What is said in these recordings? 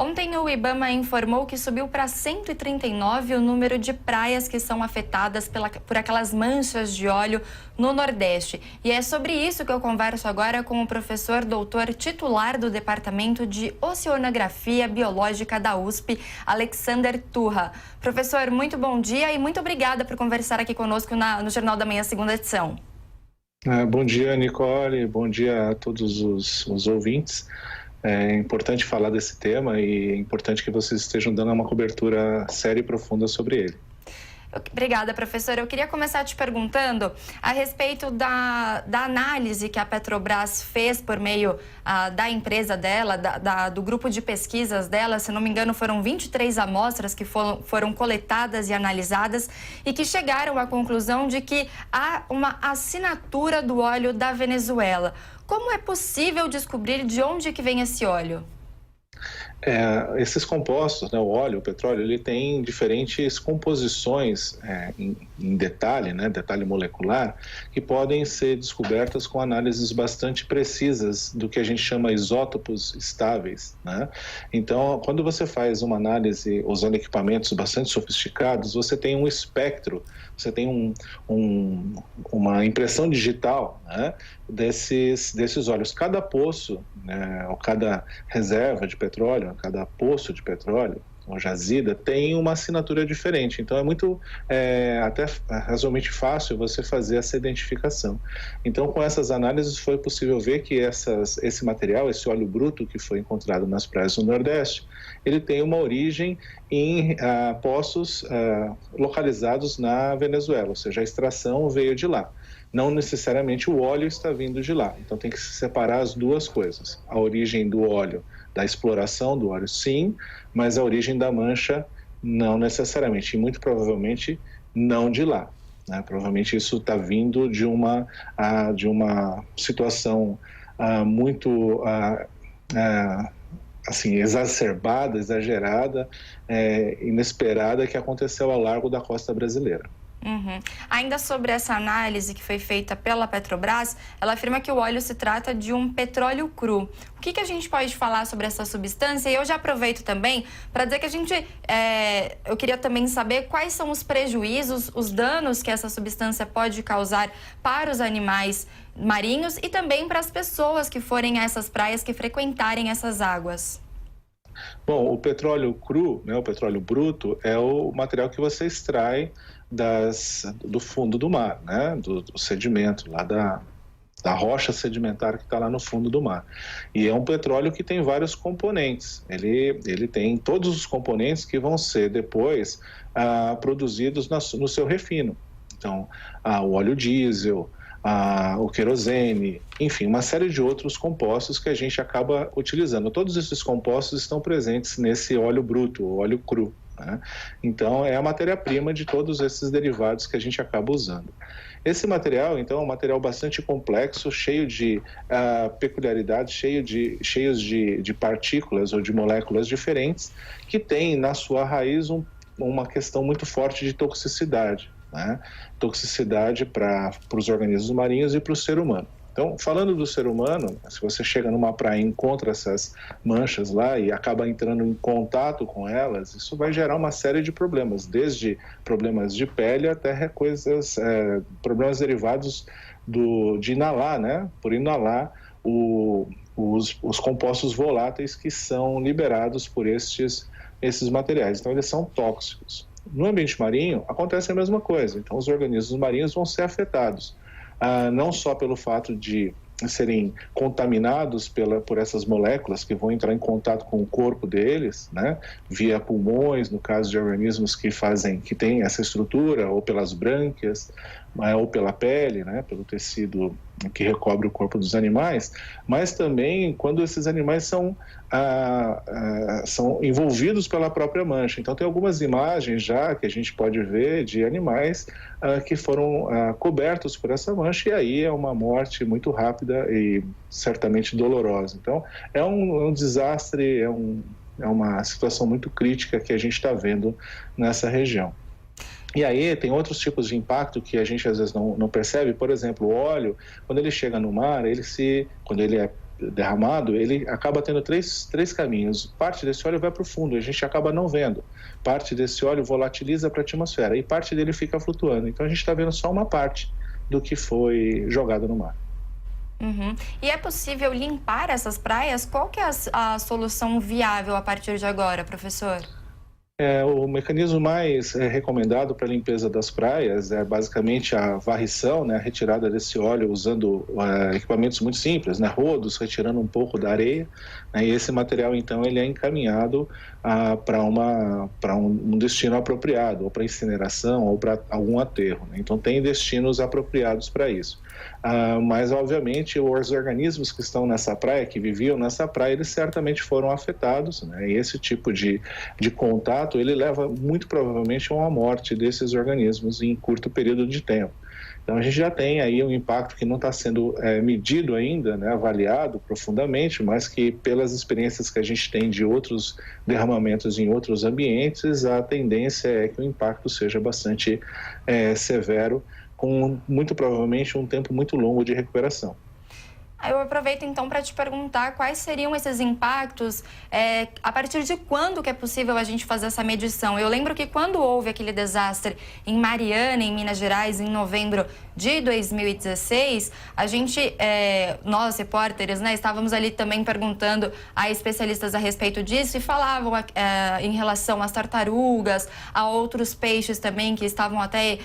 Ontem o IBAMA informou que subiu para 139 o número de praias que são afetadas por aquelas manchas de óleo no Nordeste. E é sobre isso que eu converso agora com o professor doutor titular do Departamento de Oceanografia Biológica da USP, Alexander Turra. Professor, muito bom dia e muito obrigada por conversar aqui conosco no Jornal da Manhã, segunda edição. Bom dia, Nicole. Bom dia a todos os ouvintes. É importante falar desse tema e é importante que vocês estejam dando uma cobertura séria e profunda sobre ele. Obrigada, professor. Eu queria começar te perguntando a respeito da análise que a Petrobras fez por meio da empresa dela, do grupo de pesquisas dela. Se não me engano, foram 23 amostras que foram coletadas e analisadas e que chegaram à conclusão de que há uma assinatura do óleo da Venezuela. Como é possível descobrir de onde que vem esse óleo? Esses compostos, né, o óleo, o petróleo, ele tem diferentes composições em detalhe, né, detalhe molecular, que podem ser descobertas com análises bastante precisas do que a gente chama isótopos estáveis, né? Então, quando você faz uma análise usando equipamentos bastante sofisticados, você tem um espectro, você tem uma impressão digital, né, desses óleos. Cada poço, né, ou cada reserva de petróleo, cada poço de petróleo ou jazida tem uma assinatura diferente. Então até razoavelmente fácil você fazer essa identificação. Então, com essas análises foi possível ver que esse material, esse óleo bruto que foi encontrado nas praias do Nordeste, ele tem uma origem em poços localizados na Venezuela, ou seja, a extração veio de lá. Não necessariamente o óleo está vindo de lá. Então tem que se separar as duas coisas. A origem do óleo, da exploração do óleo, sim, mas a origem da mancha, não necessariamente. E muito provavelmente não de lá, né? Provavelmente isso está vindo de uma situação muito assim, exacerbada, exagerada, inesperada, que aconteceu ao largo da costa brasileira. Uhum. Ainda sobre essa análise que foi feita pela Petrobras, ela afirma que o óleo se trata de um petróleo cru. O que a gente pode falar sobre essa substância? E eu já aproveito também para dizer que eu queria também saber quais são os prejuízos, os danos que essa substância pode causar para os animais marinhos e também para as pessoas que forem a essas praias, que frequentarem essas águas. Bom, o petróleo cru, né, o petróleo bruto, é o material que você extrai do fundo do mar, né, do sedimento, lá da rocha sedimentar que está lá no fundo do mar. E é um petróleo que tem vários componentes. Ele tem todos os componentes que vão ser depois produzidos no seu refino. Então, o óleo diesel, o querosene, enfim, uma série de outros compostos que a gente acaba utilizando. Todos esses compostos estão presentes nesse óleo bruto, o óleo cru, né? Então, é a matéria-prima de todos esses derivados que a gente acaba usando. Esse material, então, é um material bastante complexo, cheio de peculiaridades, cheios de partículas ou de moléculas diferentes, que tem na sua raiz uma questão muito forte de toxicidade, né? Toxicidade para os organismos marinhos e para o ser humano. Então, falando do ser humano, se você chega numa praia e encontra essas manchas lá e acaba entrando em contato com elas, isso vai gerar uma série de problemas, desde problemas de pele até problemas derivados de inalar, né? Por inalar os compostos voláteis que são liberados por esses materiais. Então, eles são tóxicos. No ambiente marinho, acontece a mesma coisa. Então, os organismos marinhos vão ser afetados, não só pelo fato de serem contaminados por essas moléculas que vão entrar em contato com o corpo deles, né, via pulmões, no caso de organismos que têm essa estrutura, ou pelas brânquias, ou pela pele, né, pelo tecido que recobre o corpo dos animais, mas também quando esses animais são envolvidos pela própria mancha. Então, tem algumas imagens já que a gente pode ver de animais que foram cobertos por essa mancha, e aí é uma morte muito rápida e certamente dolorosa. Então, é um desastre, é uma situação muito crítica que a gente está vendo nessa região. E aí tem outros tipos de impacto que a gente às vezes não percebe. Por exemplo, o óleo, quando ele chega no mar, quando ele é derramado, ele acaba tendo três caminhos. Parte desse óleo vai para o fundo, a gente acaba não vendo. Parte desse óleo volatiliza para a atmosfera e parte dele fica flutuando. Então a gente está vendo só uma parte do que foi jogado no mar. Uhum. E é possível limpar essas praias? Qual que é a solução viável a partir de agora, professor? O mecanismo mais recomendado para a limpeza das praias é basicamente a varrição, né, a retirada desse óleo usando equipamentos muito simples, né, rodos, retirando um pouco da areia, né, e esse material, então, ele é encaminhado para um destino apropriado, ou para incineração, ou para algum aterro, né? Então, tem destinos apropriados para isso. Mas, obviamente, os organismos que estão nessa praia, que viviam nessa praia, eles certamente foram afetados, né? E esse tipo de contato, ele leva muito provavelmente a uma morte desses organismos em curto período de tempo. Então, a gente já tem aí um impacto que não está sendo medido ainda, né, avaliado profundamente, mas que pelas experiências que a gente tem de outros derramamentos em outros ambientes, a tendência é que o impacto seja bastante severo, com muito provavelmente um tempo muito longo de recuperação. Eu aproveito então para te perguntar quais seriam esses impactos, a partir de quando que é possível a gente fazer essa medição? Eu lembro que quando houve aquele desastre em Mariana, em Minas Gerais, em novembro de 2016, a gente, nós repórteres, né, estávamos ali também perguntando a especialistas a respeito disso e falavam em relação às tartarugas, a outros peixes também que estavam até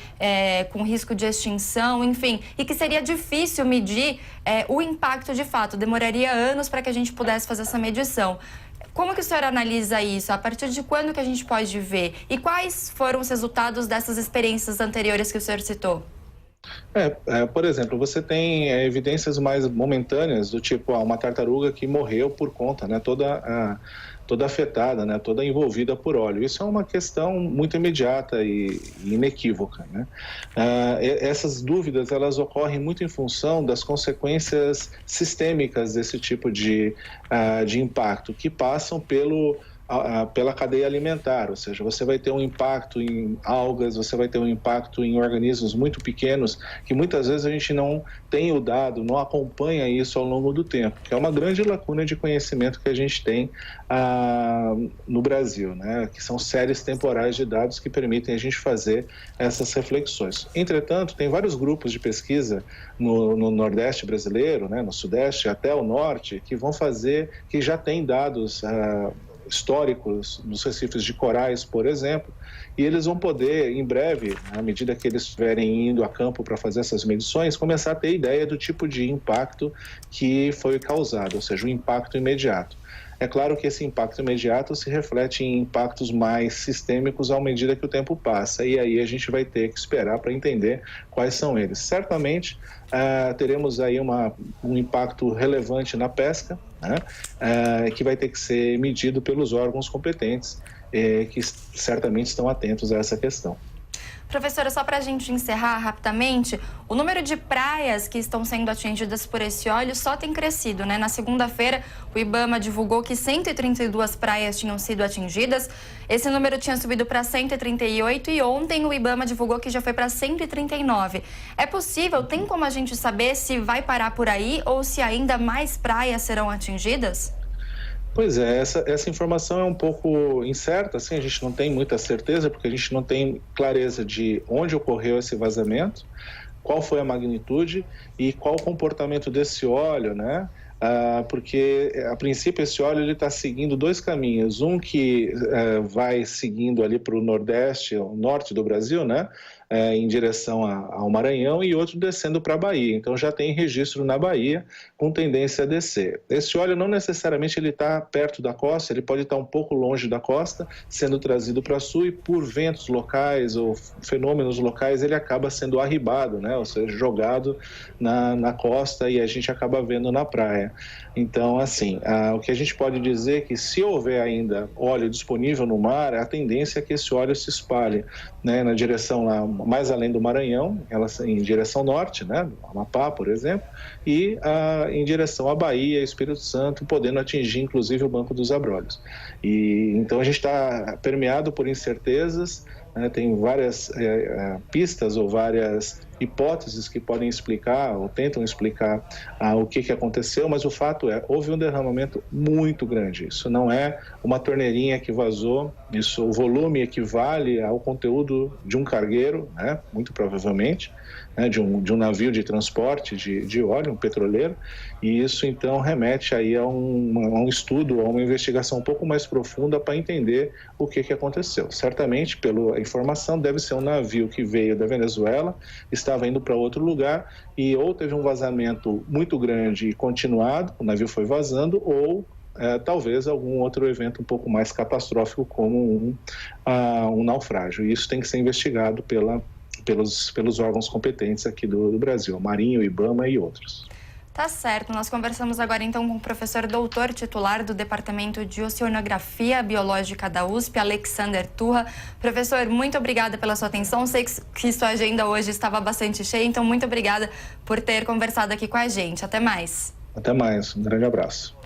com risco de extinção, enfim, e que seria difícil medir o impacto de fato, demoraria anos para que a gente pudesse fazer essa medição. Como que o senhor analisa isso? A partir de quando que a gente pode ver? E quais foram os resultados dessas experiências anteriores que o senhor citou? Por exemplo, você tem evidências mais momentâneas do tipo uma tartaruga que morreu por conta, né, toda afetada, né, toda envolvida por óleo. Isso é uma questão muito imediata e inequívoca, né? Essas dúvidas, elas ocorrem muito em função das consequências sistêmicas desse tipo de impacto, que passam pela cadeia alimentar, ou seja, você vai ter um impacto em algas, você vai ter um impacto em organismos muito pequenos, que muitas vezes a gente não tem o dado, não acompanha isso ao longo do tempo, que é uma grande lacuna de conhecimento que a gente tem no Brasil, né? Que são séries temporais de dados que permitem a gente fazer essas reflexões. Entretanto, tem vários grupos de pesquisa no Nordeste brasileiro, né, no Sudeste, até o Norte, que já têm dados históricos nos recifes de corais, por exemplo, e eles vão poder, em breve, à medida que eles estiverem indo a campo para fazer essas medições, começar a ter ideia do tipo de impacto que foi causado, ou seja, o impacto imediato. É claro que esse impacto imediato se reflete em impactos mais sistêmicos à medida que o tempo passa, e aí a gente vai ter que esperar para entender quais são eles. Certamente, teremos aí um impacto relevante na pesca, né, que vai ter que ser medido pelos órgãos competentes, que certamente estão atentos a essa questão. Professora, só para a gente encerrar rapidamente, o número de praias que estão sendo atingidas por esse óleo só tem crescido, né? Na segunda-feira, o IBAMA divulgou que 132 praias tinham sido atingidas. Esse número tinha subido para 138 e ontem o IBAMA divulgou que já foi para 139. É possível, tem como a gente saber se vai parar por aí ou se ainda mais praias serão atingidas? Pois é, essa informação é um pouco incerta, assim, a gente não tem muita certeza, porque a gente não tem clareza de onde ocorreu esse vazamento, qual foi a magnitude e qual o comportamento desse óleo, né? Porque, a princípio, esse óleo está seguindo dois caminhos. Um que vai seguindo ali para o Nordeste, o Norte do Brasil, né? Em direção ao Maranhão, e outro descendo para a Bahia. Então, já tem registro na Bahia com tendência a descer. Esse óleo não necessariamente ele está perto da costa, ele pode estar um pouco longe da costa, sendo trazido para sul, e por ventos locais ou fenômenos locais ele acaba sendo arribado, né? Ou seja, jogado na costa, e a gente acaba vendo na praia. Então, assim, o que a gente pode dizer é que se houver ainda óleo disponível no mar, a tendência é que esse óleo se espalhe, né, na direção lá, mais além do Maranhão, em direção norte, né, Amapá, por exemplo, e em direção à Bahia, Espírito Santo, podendo atingir inclusive o Banco dos Abrolhos. E então a gente está permeado por incertezas, né, tem várias pistas ou várias hipóteses que podem explicar ou tentam explicar o que aconteceu, mas o fato é, houve um derramamento muito grande. Isso não é uma torneirinha que vazou, o volume equivale ao conteúdo de um cargueiro, né, muito provavelmente, né, de um navio de transporte de óleo, um petroleiro, e isso então remete aí a um estudo, a uma investigação um pouco mais profunda para entender o que aconteceu. Certamente, pela informação, deve ser um navio que veio da Venezuela, estava indo para outro lugar e ou teve um vazamento muito grande e continuado, o navio foi vazando, ou talvez algum outro evento um pouco mais catastrófico, como um naufrágio. E isso tem que ser investigado pelos órgãos competentes aqui do Brasil, Marinho, IBAMA e outros. Tá certo. Nós conversamos agora então com o professor doutor titular do Departamento de Oceanografia Biológica da USP, Alexander Turra. Professor, muito obrigada pela sua atenção. Sei que sua agenda hoje estava bastante cheia, então muito obrigada por ter conversado aqui com a gente. Até mais. Até mais. Um grande abraço.